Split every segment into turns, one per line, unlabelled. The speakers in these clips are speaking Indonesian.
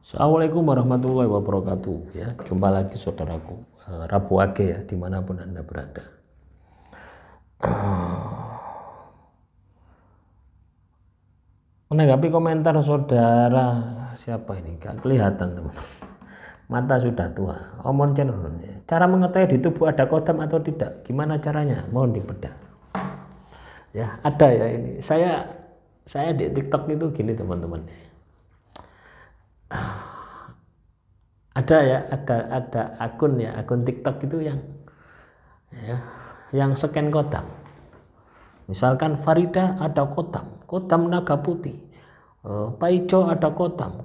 Assalamualaikum warahmatullahi wabarakatuh. Ya, jumpa lagi saudaraku, Rabu Wage ya, dimanapun Anda berada. Menanggapi komentar saudara siapa ini? Gak kelihatan teman. Mata sudah tua. Omon channel. Cara mengetahui di tubuh ada kodam atau tidak? Gimana caranya? Mohon dibedah. Ya, ada ya ini. Saya di TikTok itu gini teman-teman. Ada ya, ada akun ya, akun TikTok itu yang scan kodam. Misalkan Farida ada kodam naga putih, Pak Ijo ada kodam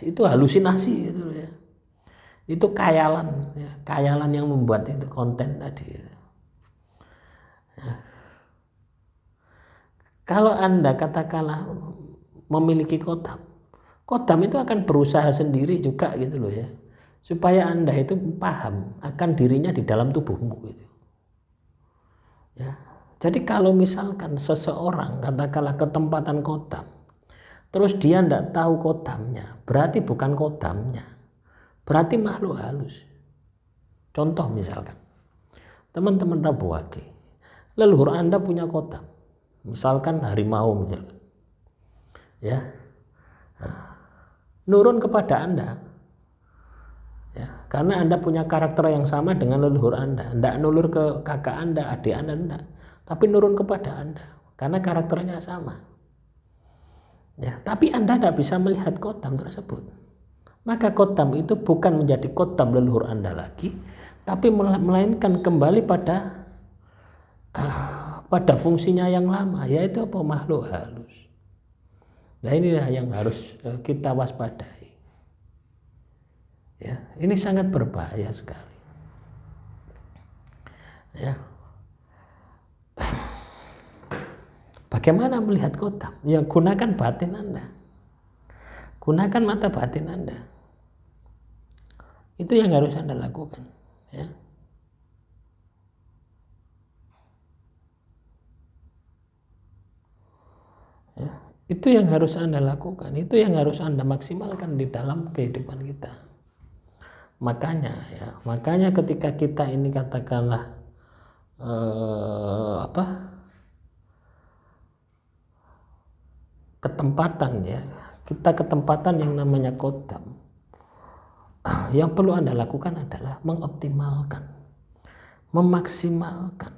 itu halusinasi itu ya. Itu khayalan ya, khayalan yang membuat itu konten tadi. Ya. Kalau Anda katakanlah memiliki kodam itu akan berusaha sendiri juga gitu loh ya, supaya Anda itu paham akan dirinya di dalam tubuhmu gitu ya. Jadi kalau misalkan seseorang katakanlah ketempatan kodam, terus dia tidak tahu kodamnya, berarti bukan kodamnya, berarti makhluk halus. Contoh misalkan teman-teman Rabu Wage, leluhur Anda punya kodam, misalkan harimau misalkan ya, nurun kepada Anda ya, karena Anda punya karakter yang sama dengan leluhur Anda, tidak nulur ke kakak Anda, adik Anda, tidak, tapi nurun kepada Anda karena karakternya sama ya. Tapi Anda tidak bisa melihat kodam tersebut, maka kodam itu bukan menjadi kodam leluhur Anda lagi, tapi melainkan kembali pada fungsinya yang lama, yaitu apa? Makhluk halus. Nah, inilah yang harus kita waspadai. Ya, ini sangat berbahaya sekali. Ya. Bagaimana melihat kodam? Ya, gunakan batin Anda. Gunakan mata batin Anda. Itu yang harus Anda lakukan. Ya. Ya. Itu yang harus Anda lakukan, itu yang harus Anda maksimalkan di dalam kehidupan kita. Makanya ketika kita ini katakanlah ketempatan ya, kita ketempatan yang namanya kodam, yang perlu Anda lakukan adalah mengoptimalkan, memaksimalkan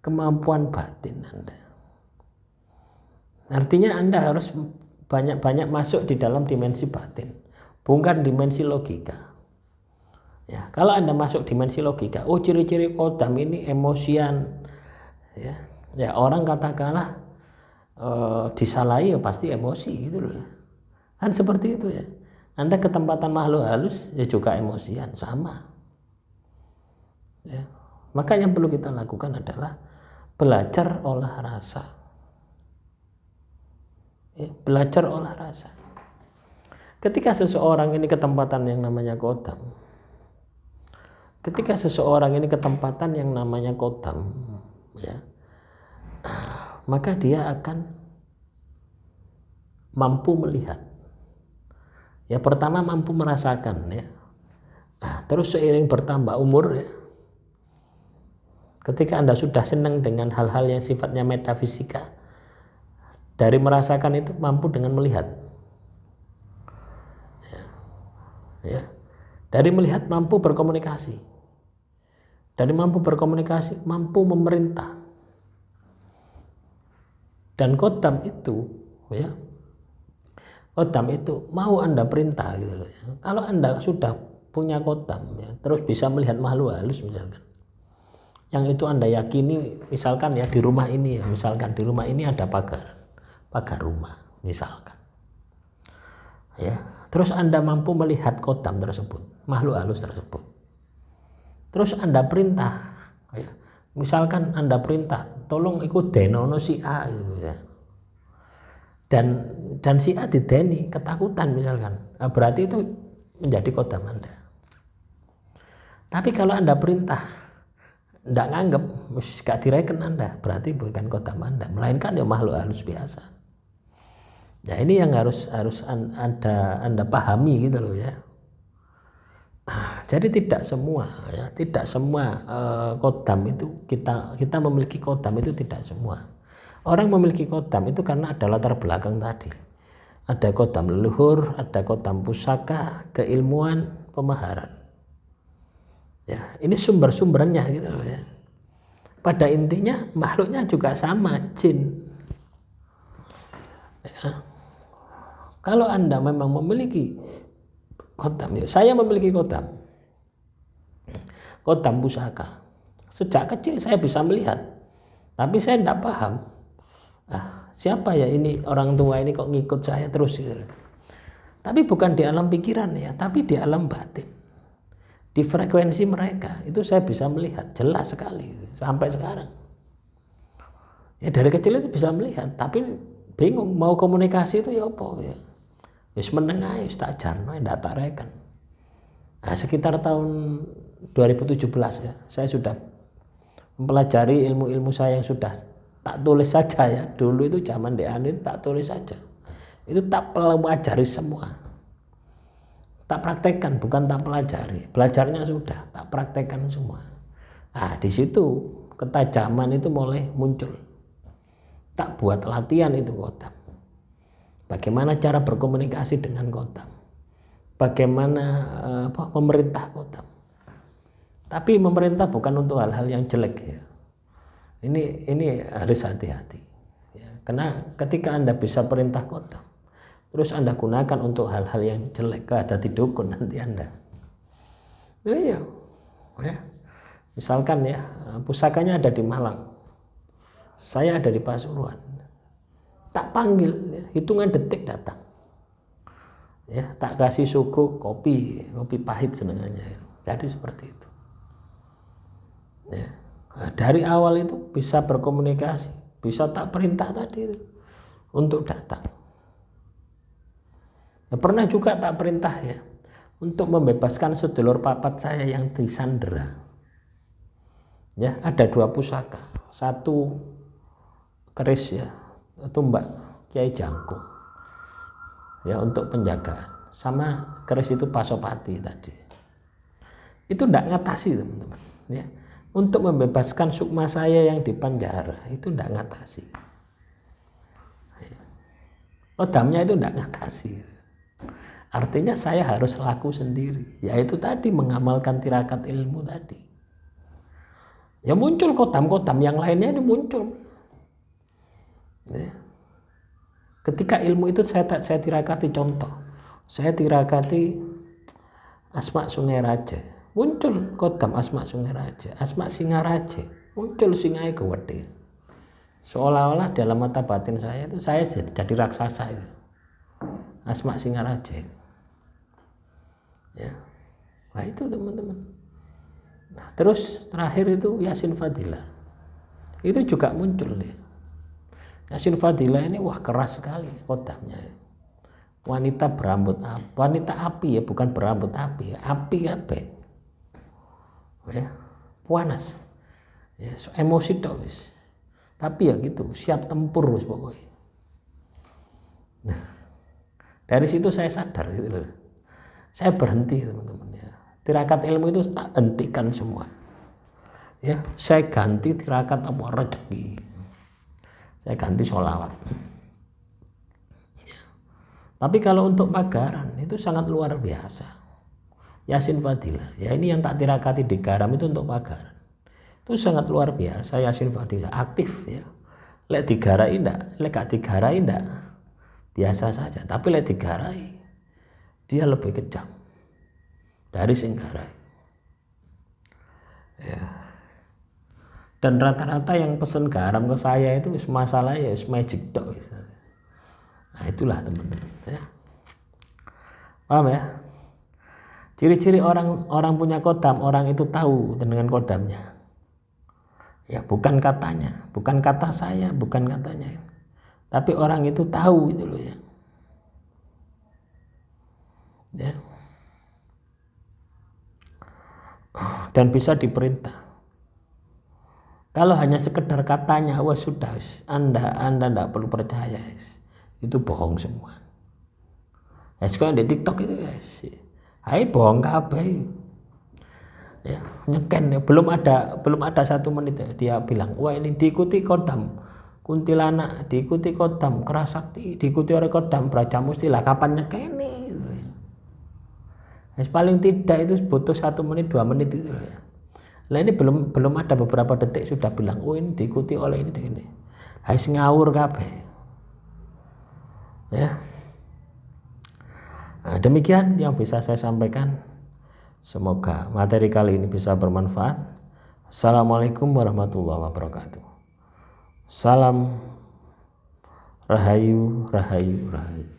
kemampuan batin Anda. Artinya Anda harus banyak-banyak masuk di dalam dimensi batin, bukan dimensi logika. Ya, kalau Anda masuk dimensi logika, oh ciri-ciri kodam ini emosian, ya orang katakanlah disalahi ya pasti emosi gitu loh. Kan seperti itu ya. Anda ketempatan makhluk halus ya juga emosian, sama. Ya. Maka yang perlu kita lakukan adalah belajar olah rasa. Ya, belajar olah rasa. Ketika seseorang ini ketempatan yang namanya kodam, ya, maka dia akan mampu melihat. Ya, pertama mampu merasakan ya. Terus seiring bertambah umur ya, ketika Anda sudah senang dengan hal-hal yang sifatnya metafisika, dari merasakan itu mampu dengan melihat. Ya. Dari melihat mampu berkomunikasi. Dari mampu berkomunikasi mampu memerintah. Dan kodam itu ya, kodam itu mau Anda perintah gitu ya. Kalau Anda sudah punya kodam ya, terus bisa melihat makhluk halus misalkan, yang itu Anda yakini, misalkan ya di rumah ini ya, misalkan di rumah ini ada pagar rumah misalkan ya, terus Anda mampu melihat kodam tersebut, makhluk halus tersebut, terus Anda perintah ya, misalkan Anda perintah tolong ikut denono si A gitu ya, dan si A dideni ketakutan misalkan, berarti itu menjadi kodam Anda. Tapi kalau Anda perintah tidak nganggep, gak direken Anda, berarti bukan kodam Anda, melainkan ya makhluk halus biasa. Ya ini yang harus Anda pahami gitu loh ya. Jadi tidak semua ya, tidak semua kodam itu kita memiliki kodam itu tidak semua. Orang memiliki kodam itu karena ada latar belakang tadi. Ada kodam leluhur, ada kodam pusaka, keilmuan, pemaharan. Ya, ini sumber-sumbernya gitu loh ya. Pada intinya makhluknya juga sama, jin. Ya. Kalau Anda memang memiliki kodam, ya, saya memiliki kodam pusaka. Sejak kecil saya bisa melihat, tapi saya tidak paham. Siapa ya ini orang tua ini kok ngikut saya terus gitu. Tapi bukan di alam pikiran ya, tapi di alam batin. Di frekuensi mereka itu saya bisa melihat jelas sekali sampai sekarang. Ya dari kecil itu bisa melihat, tapi bingung mau komunikasi itu ya apa ya. Wis menengah wis tak jarno ndak tak reken. Sekitar tahun 2017 ya, saya sudah mempelajari ilmu-ilmu saya yang sudah tak tulis saja ya. Dulu itu zaman DAN itu tak tulis saja. Itu tak pelajari semua. Tak praktekkan, bukan tak pelajari. Belajarnya sudah, tak praktekkan semua. Di situ ketajaman itu mulai muncul. Tak buat latihan itu kodam. Bagaimana cara berkomunikasi dengan kodam. Bagaimana memerintah kodam. Tapi memerintah bukan untuk hal-hal yang jelek ya. Ini harus hati-hati. Ya. Karena ketika Anda bisa perintah kodam, terus Anda gunakan untuk hal-hal yang jelek, ada di dukun nanti Anda. Ya. Misalkan ya, pusakanya ada di Malang, saya ada di Pasuruan, tak panggil, ya, hitungan detik datang. Ya, tak kasih suku kopi pahit senengannya. Jadi seperti itu. Ya. Dari awal itu bisa berkomunikasi, bisa tak perintah tadi itu untuk datang. Pernah juga tak perintah ya untuk membebaskan sedulur papat saya yang disandera. Ya, ada 2 pusaka, satu keris ya, itu Mbak Kiai Jangkung. Ya, untuk penjagaan, sama keris itu Pasopati tadi. Itu tidak ngatasi teman-teman. Ya, untuk membebaskan sukma saya yang dipenjara itu tidak ngatasi. Kodamnya itu tidak ngatasi. Artinya saya harus laku sendiri, yaitu tadi mengamalkan tirakat ilmu tadi. Ya muncul kodam-kodam yang lainnya ini muncul. Ya. Ketika ilmu itu saya tirakati, contoh, saya tirakati Asma Sungai Raja, muncul kodam Asma Sungai Raja, Asma Singaraja, muncul singai gede. Seolah-olah dalam mata batin saya itu saya jadi raksasa itu. Asma Singaraja itu. Ya. Nah itu teman-teman. Nah, terus terakhir itu Yasin Fadilah. Itu juga muncul dia. Yasin Fadilah ini wah keras sekali kodamnya. Wanita berambut api, wanita api ya, bukan berambut api, api kabeh. Ya, panas. Ya, emosi tok wis. Tapi ya gitu, siap tempur wis pokoknya. Nah, dari situ saya sadar gitu loh. Saya berhenti teman-teman ya. Tirakat ilmu itu tak hentikan semua. Ya, saya ganti tirakat apa rezeki. Saya ganti sholawat. Ya. Tapi kalau untuk pagaran itu sangat luar biasa. Yasin Fadilah, ya ini yang tak tirakati di garam itu untuk pagaran. Itu sangat luar biasa Yasin Fadilah, aktif ya. Lek digarai ndak, lek gak digarai ndak, biasa saja. Tapi lek digarai, dia lebih kejam dari sing garai. Ya. Dan rata-rata yang pesen garam ke saya itu masalah ya magic dok. Nah itulah teman-teman ya. Paham ya? Ciri-ciri orang punya kodam, orang itu tahu dengan kodamnya. Ya bukan katanya, bukan kata saya, bukan katanya. Tapi orang itu tahu gitu loh ya. Ya. Dan bisa diperintah. Kalau hanya sekedar katanya, wah sudah, Anda tidak perlu percaya. itu bohong semua. Sekarang di TikTok itu bohong kabeh. Ya, nyeken ya. Belum ada 1 menit ya, dia bilang, wah ini diikuti Kodam Kuntilanak, diikuti Kodam Kerasakti, diikuti oleh Kodam Brajamusti, lah kapan nyekeni gitu ya. Paling tidak itu butuh 1 menit 2 menit itu ya. Lah ini belum ada beberapa detik sudah bilang, oh ini diikuti oleh ini. Ngawur kabeh. Ya. Nah, demikian yang bisa saya sampaikan. Semoga materi kali ini bisa bermanfaat. Assalamualaikum warahmatullahi wabarakatuh. Salam Rahayu, Rahayu, Rahayu.